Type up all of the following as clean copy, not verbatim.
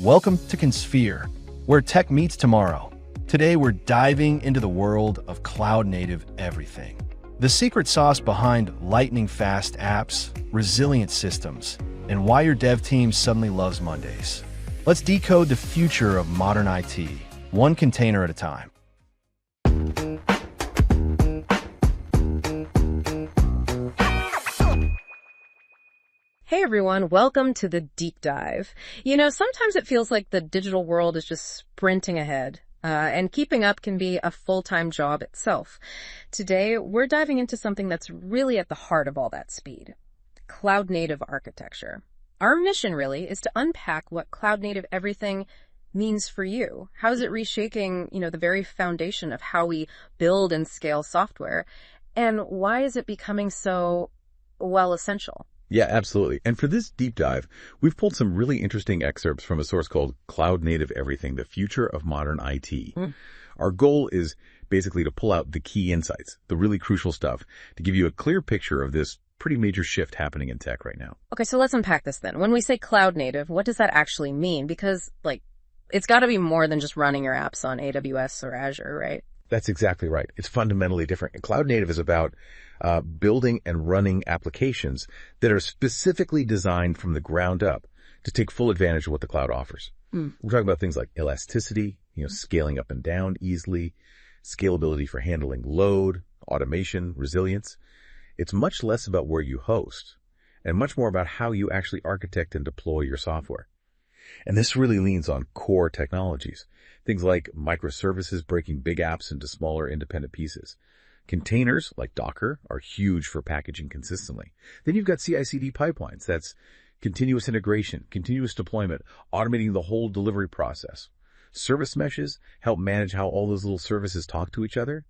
Welcome to Consphere, where tech meets tomorrow. Today we're diving into the world of cloud-native everything. The secret sauce behind lightning-fast apps, resilient systems, and why your dev team suddenly loves Mondays. Let's decode the future of modern IT, one container at a time. Hey everyone, welcome to the deep dive. Sometimes it feels like the digital world is just sprinting ahead, and keeping up can be a full-time job itself. Today, we're diving into something that's really at the heart of all that speed: cloud-native architecture. Our mission really is to unpack what cloud-native everything means for you. How is it reshaping, the very foundation of how we build and scale software? And why is it becoming so, essential? Yeah, absolutely. And for this deep dive, we've pulled some really interesting excerpts from a source called Cloud Native Everything, the Future of Modern IT. Our goal is basically to pull out the key insights, the really crucial stuff, to give you a clear picture of this pretty major shift happening in tech right now. Okay, so let's unpack this then. When we say cloud native, what does that actually mean? Because, it's got to be more than just running your apps on AWS or Azure, right? That's exactly right. It's fundamentally different. And Cloud Native is about building and running applications that are specifically designed from the ground up to take full advantage of what the cloud offers. We're talking about things like elasticity, scaling up and down easily, scalability for handling load, automation, resilience. It's much less about where you host and much more about how you actually architect and deploy your software. And this really leans on core technologies, things like microservices breaking big apps into smaller independent pieces. Containers, like Docker, are huge for packaging consistently. Then you've got CI/CD pipelines. That's continuous integration, continuous deployment, automating the whole delivery process. Service meshes help manage how all those little services talk to each other.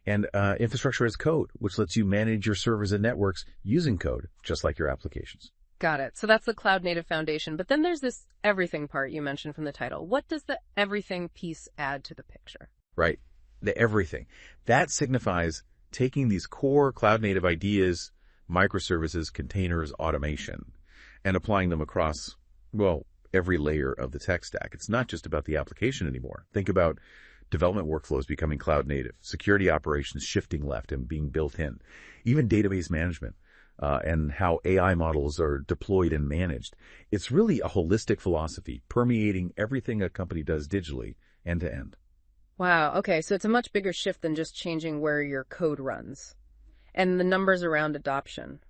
And infrastructure as code, which lets you manage your servers and networks using code, just like your applications. Got it. So that's the cloud native foundation. But then there's this everything part you mentioned from the title. What does the everything piece add to the picture? Right. The everything. That signifies taking these core cloud native ideas, microservices, containers, automation, and applying them across, every layer of the tech stack. It's not just about the application anymore. Think about development workflows becoming cloud native, security operations shifting left and being built in, even database management. And how AI models are deployed and managed. It's really a holistic philosophy permeating everything a company does digitally end to end. Wow. Okay. So it's a much bigger shift than just changing where your code runs. And the numbers around adoption,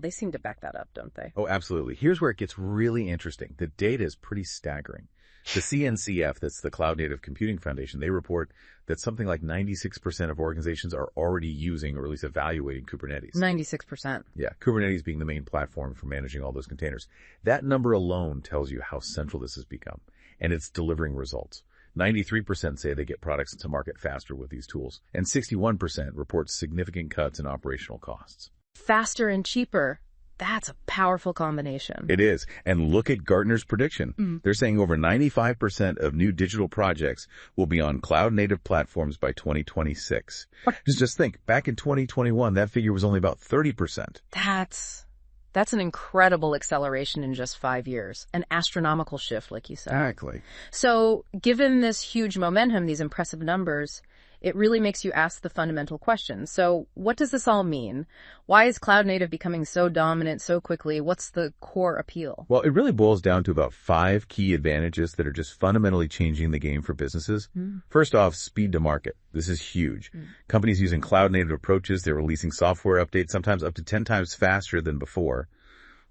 they seem to back that up, don't they? Oh, absolutely. Here's where it gets really interesting. The data is pretty staggering. The CNCF, that's the Cloud Native Computing Foundation, they report that something like 96% of organizations are already using or at least evaluating Kubernetes. 96%. Yeah, Kubernetes being the main platform for managing all those containers. That number alone tells you how central this has become, and it's delivering results. 93% say they get products to market faster with these tools, and 61% report significant cuts in operational costs. Faster and cheaper. That's a powerful combination. It is. And look at Gartner's prediction. They're saying over 95% of new digital projects will be on cloud-native platforms by 2026. Just think, back in 2021, that figure was only about 30%. That's an incredible acceleration in just 5 years. An astronomical shift, like you said. Exactly. So, given this huge momentum, these impressive numbers, it really makes you ask the fundamental question. So what does this all mean? Why is cloud native becoming so dominant so quickly? What's the core appeal? Well, it really boils down to about 5 key advantages that are just fundamentally changing the game for businesses. First off, speed to market. This is huge. Companies using cloud native approaches, they're releasing software updates sometimes up to 10 times faster than before.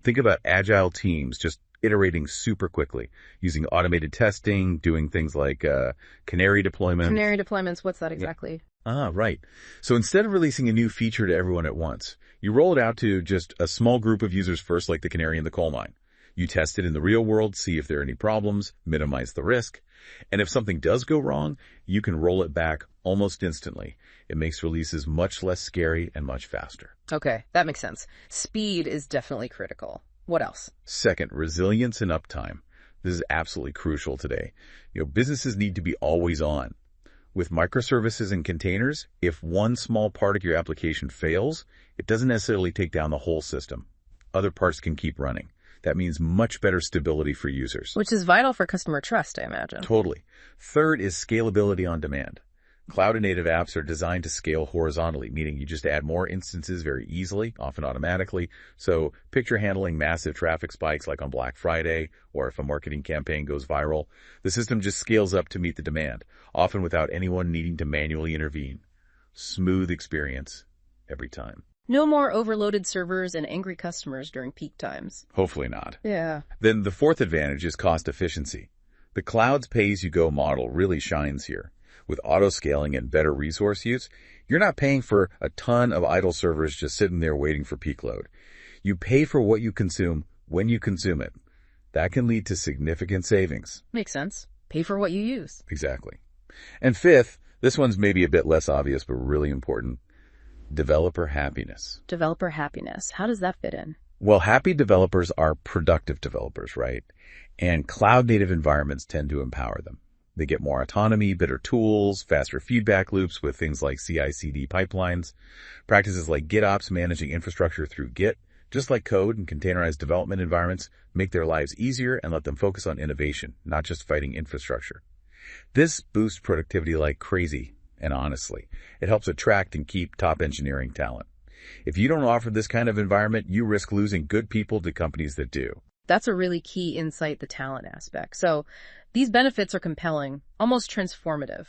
Think about agile teams just iterating super quickly, using automated testing, doing things like canary deployments. Canary deployments, what's that exactly? Right. So instead of releasing a new feature to everyone at once, you roll it out to just a small group of users first, like the canary in the coal mine. You test it in the real world, see if there are any problems, minimize the risk. And if something does go wrong, you can roll it back almost instantly. It makes releases much less scary and much faster. Okay, that makes sense. Speed is definitely critical. What else? Second, resilience and uptime. This is absolutely crucial today. Businesses need to be always on. With microservices and containers, if one small part of your application fails, it doesn't necessarily take down the whole system. Other parts can keep running. That means much better stability for users. Which is vital for customer trust, I imagine. Totally. Third is scalability on demand. Cloud and native apps are designed to scale horizontally, meaning you just add more instances very easily, often automatically. So picture handling massive traffic spikes like on Black Friday, or if a marketing campaign goes viral. The system just scales up to meet the demand, often without anyone needing to manually intervene. Smooth experience every time. No more overloaded servers and angry customers during peak times. Hopefully not. Yeah. Then the fourth advantage is cost efficiency. The cloud's pay-as-you-go model really shines here. With auto-scaling and better resource use, you're not paying for a ton of idle servers just sitting there waiting for peak load. You pay for what you consume when you consume it. That can lead to significant savings. Makes sense. Pay for what you use. Exactly. And fifth, this one's maybe a bit less obvious, but really important. Developer happiness. Developer happiness. How does that fit in? Well, happy developers are productive developers, right? And cloud-native environments tend to empower them. They get more autonomy, better tools, faster feedback loops with things like CI/CD pipelines, practices like GitOps managing infrastructure through Git, just like code and containerized development environments, make their lives easier and let them focus on innovation, not just fighting infrastructure. This boosts productivity like crazy, and honestly, it helps attract and keep top engineering talent. If you don't offer this kind of environment, you risk losing good people to companies that do. That's a really key insight, the talent aspect. So these benefits are compelling, almost transformative.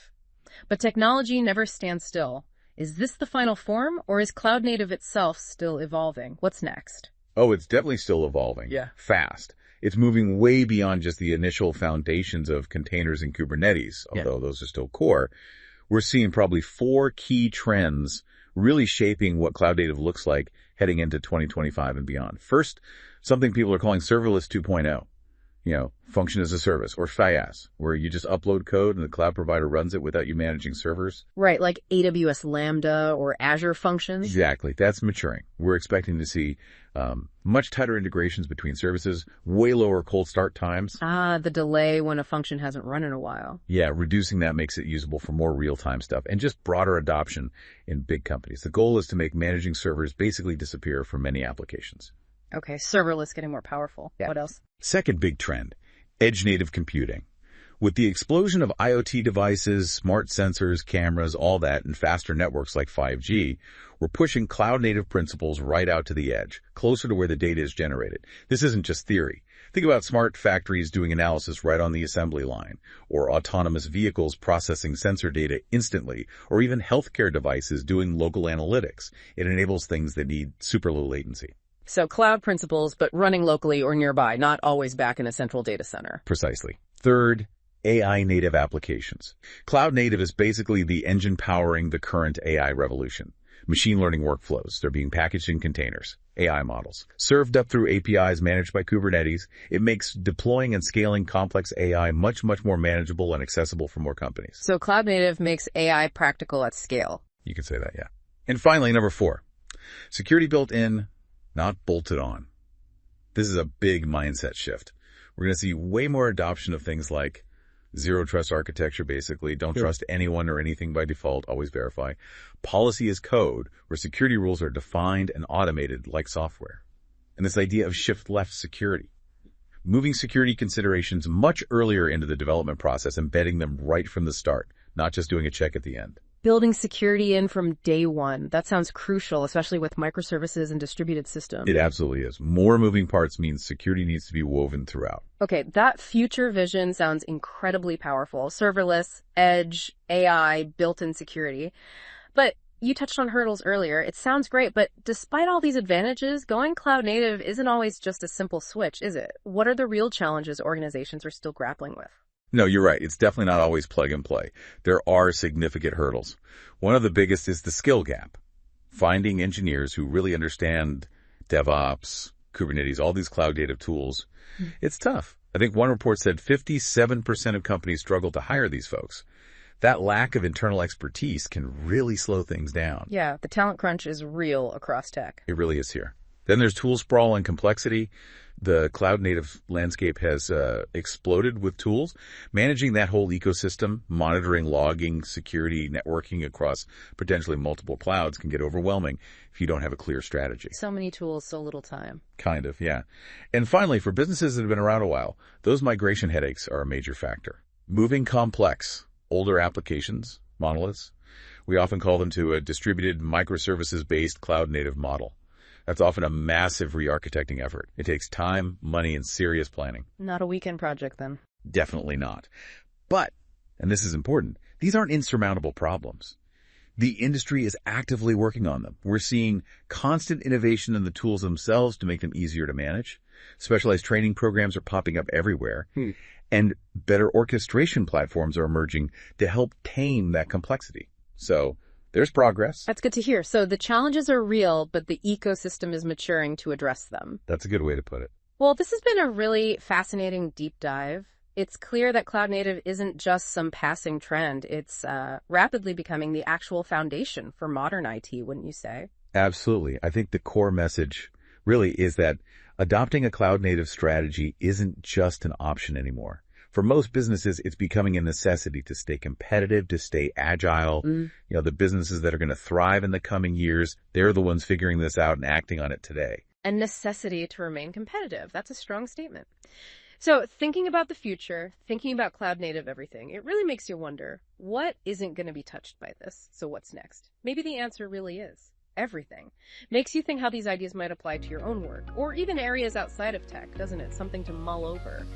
But technology never stands still. Is this the final form, or is cloud native itself still evolving? What's next? Oh, it's definitely still evolving. Yeah. Fast. It's moving way beyond just the initial foundations of containers and Kubernetes, although those are still core. We're seeing probably 4 key trends really shaping what cloud native looks like heading into 2025 and beyond. First, something people are calling Serverless 2.0. Function as a service, or FaaS, where you just upload code and the cloud provider runs it without you managing servers. Right, like AWS Lambda or Azure Functions. Exactly. That's maturing. We're expecting to see much tighter integrations between services, way lower cold start times. The delay when a function hasn't run in a while. Yeah, reducing that makes it usable for more real-time stuff and just broader adoption in big companies. The goal is to make managing servers basically disappear from many applications. Okay, serverless getting more powerful. Yeah. What else? Second big trend, edge-native computing. With the explosion of IoT devices, smart sensors, cameras, all that, and faster networks like 5G, we're pushing cloud-native principles right out to the edge, closer to where the data is generated. This isn't just theory. Think about smart factories doing analysis right on the assembly line, or autonomous vehicles processing sensor data instantly, or even healthcare devices doing local analytics. It enables things that need super low latency. So cloud principles, but running locally or nearby, not always back in a central data center. Precisely. Third, AI native applications. Cloud native is basically the engine powering the current AI revolution. Machine learning workflows, they're being packaged in containers. AI models, served up through APIs managed by Kubernetes. It makes deploying and scaling complex AI much, much more manageable and accessible for more companies. So cloud native makes AI practical at scale. You can say that, yeah. And finally, number 4, security built in, not bolted on. This is a big mindset shift. We're going to see way more adoption of things like zero trust architecture, basically. Don't trust anyone or anything by default. Always verify. Policy as code, where security rules are defined and automated like software. And this idea of shift left security. Moving security considerations much earlier into the development process, embedding them right from the start, not just doing a check at the end. Building security in from day one. That sounds crucial, especially with microservices and distributed systems. It absolutely is. More moving parts means security needs to be woven throughout. Okay, that future vision sounds incredibly powerful. Serverless, edge, AI, built-in security. But you touched on hurdles earlier. It sounds great, but despite all these advantages, going cloud native isn't always just a simple switch, is it? What are the real challenges organizations are still grappling with? No, you're right. It's definitely not always plug and play. There are significant hurdles. One of the biggest is the skill gap. Finding engineers who really understand DevOps, Kubernetes, all these cloud native tools, it's tough. I think one report said 57% of companies struggle to hire these folks. That lack of internal expertise can really slow things down. Yeah, the talent crunch is real across tech. It really is here. Then there's tool sprawl and complexity. The cloud native landscape has exploded with tools. Managing that whole ecosystem, monitoring, logging, security, networking across potentially multiple clouds can get overwhelming if you don't have a clear strategy. So many tools, so little time. Kind of, yeah. And finally, for businesses that have been around a while, those migration headaches are a major factor. Moving complex, older applications, monoliths, we often call them to a distributed microservices-based cloud-native model. That's often a massive re-architecting effort. It takes time, money, and serious planning. Not a weekend project, then. Definitely not. But, and this is important, these aren't insurmountable problems. The industry is actively working on them. We're seeing constant innovation in the tools themselves to make them easier to manage. Specialized training programs are popping up everywhere. And better orchestration platforms are emerging to help tame that complexity. So, there's progress. That's good to hear. So the challenges are real, but the ecosystem is maturing to address them. That's a good way to put it. Well, this has been a really fascinating deep dive. It's clear that cloud native isn't just some passing trend. It's rapidly becoming the actual foundation for modern IT, wouldn't you say? Absolutely. I think the core message really is that adopting a cloud native strategy isn't just an option anymore. For most businesses, it's becoming a necessity to stay competitive, to stay agile. You know, the businesses that are going to thrive in the coming years, they're the ones figuring this out and acting on it today. A necessity to remain competitive. That's a strong statement. So thinking about the future, thinking about cloud native everything, it really makes you wonder, what isn't going to be touched by this? So what's next? Maybe the answer really is everything. Makes you think how these ideas might apply to your own work, or even areas outside of tech, doesn't it? Something to mull over.